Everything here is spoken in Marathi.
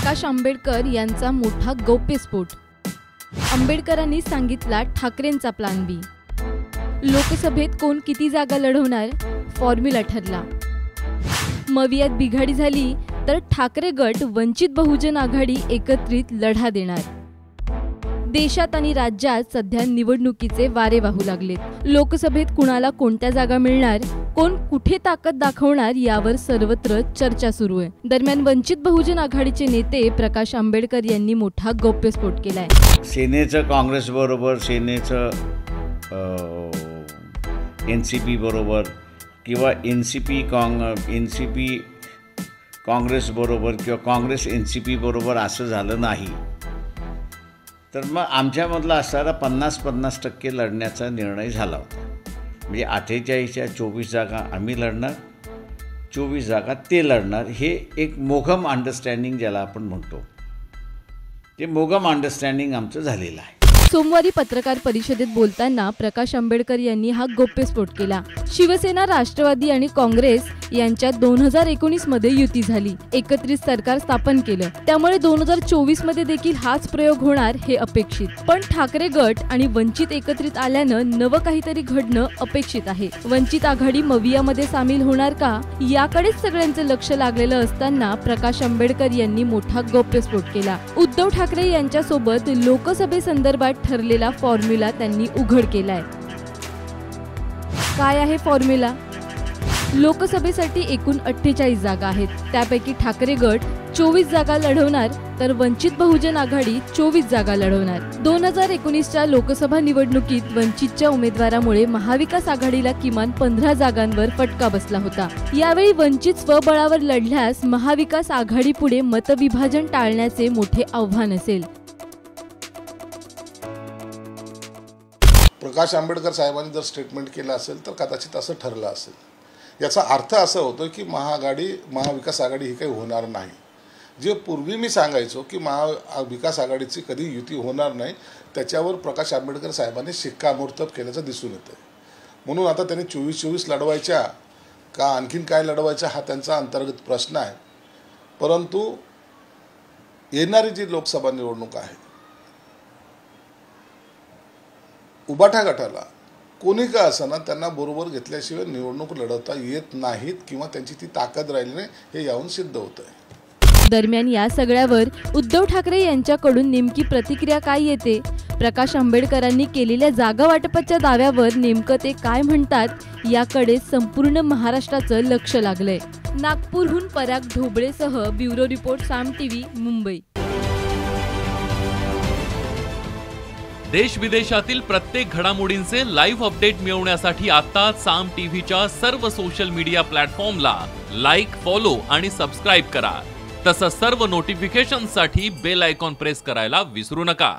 प्रकाश आंबेडकर यांचा मोठा गौप्यस्फोट। आंबेडकरांनी सांगितला ठाकरेंचा प्लॅन बी। लोकसभेत कोण किती जागा लढवणार फॉर्म्युला ठरला। मवियात बिघाडी झाली तर ठाकरे गट वंचित बहुजन आघाडी एकत्रित लढा देणार। देशात आणि राज्यात सध्या निवडणुकीचे वारे वाहू लागलेत। लोकसभेत कुणाला कोणत्या जागा मिळणार, कोण कुठे ताकद दाखवणार यावर सर्वत्र चर्चा सुरू आहे। दरम्यान वंचित बहुजन आघाडीचे नेते प्रकाश आंबेडकर यांनी मोठा गौप्यस्फोट केलाय। सेनेचं काँग्रेस बरोबर, सेनेचं NCP बरोबर किंवा NCP काँग्रेस बरोबर किंवा काँग्रेस NCP बरोबर असं झालं नाही, तर मग आमच्यामधला असणारा 50-50% लढण्याचा निर्णय झाला होता। म्हणजे 48च्या 24 जागा आम्ही लढणार, 24 जागा ते लढणार। हे एक मोघम अंडरस्टँडिंग ज्याला आपण म्हणतो, ते मोघम अंडरस्टँडिंग आमचं झालेलं आहे। सोमवारी पत्रकार परिषदेत बोलताना प्रकाश आंबेडकर यांनी हा गौप्यस्फोट केला। शिवसेना, राष्ट्रवादी आणि काँग्रेस यांच्यात 2019 मध्ये युती झाली, एकत्रित सरकार स्थापन केलं। त्यामुळे 2024 मध्ये देखील हाच प्रयोग होणार हे अपेक्षित। पण ठाकरे गट आणि वंचित एकत्रित आल्यानं नवं काहीतरी घडणं अपेक्षित आहे। वंचित आघाडी मवियामध्ये सामील होणार का, याकडेच सगळ्यांचं लक्ष लागलेलं असताना प्रकाश आंबेडकर यांनी मोठा गौप्यस्फोट केला। उद्धव ठाकरे यांच्यासोबत लोकसभेसंदर्भात ठरलेला फॉर्म्युला त्यांनी उघड केलाय। काय आहे फॉर्म्युला? लोकसभेसाठी एकूण 48 जागा आहेत, त्यापैकी ठाकरे गट 24 जागा लढवणार तर वंचित बहुजन आघाडी 24 जागा लढवणार। 2019च्या लोकसभा निवडणुकीत वंचितच्या उमेदवारामुळे महाविकास आघाडीला किमान 15 जागांवर फटका बसला होता। यावेळी वंचित स्वबळावर लढल्यास महाविकास आघाडीपुढे मतविभाजन टाळण्याचे मोठे आव्हान असेल। प्रकाश आंबेडकर साहेबांनी जर स्टेटमेंट केलं असेल तर कदाचित असं ठरलं असेल। याचा अर्थ असा होतो की महाविकास आघाडी ही काही होणार नाही। जे पूर्वी मी सांगायचो की महाविकास आघाडीची कधी युती होणार नाही, त्याच्यावर प्रकाश आंबेडकर साहेबांनी शिक्कामोर्तब केल्याचं दिसून येतं। म्हणून आता त्यांनी 24-24 लढवायच्या का आणखीन काय लढवायच्या हा त्यांचा अंतर्गत प्रश्न आहे। परंतु येणारी जी लोकसभा निवडणूक आहे, उबाठा गटाला कोणी का असना त्यांना बरोबर घेतल्याशिवाय निवडणूक लढवता येत नाहीत किंवा त्यांची ती ताकद राहिली नाही, हे याहून सिद्ध होत आहे। दरम्यान या सगळ्यावर उद्धव ठाकरे यांच्याकडून नेमकी प्रतिक्रिया काय येते? प्रकाश आंबेडकरांनी केलेल्या जागा वाटपाच्या दाव्यावर नेमकं ते काय म्हणतात याकडे संपूर्ण महाराष्ट्राचं लक्ष लागलंय। नागपूरहून पराग ढोबळेसह ब्युरो रिपोर्ट साम टीव्ही मुंबई। देश विदेशातील प्रत्येक घडामोडींचे लाईव्ह अपडेट मिळवण्यासाठी आता साम टीव्हीच्या सर्व सोशल मीडिया प्लॅटफॉर्मला लाईक, फॉलो आणि सबस्क्राईब करा। तसंच सर्व नोटिफिकेशनसाठी बेल आयकॉन प्रेस करायला विसरू नका।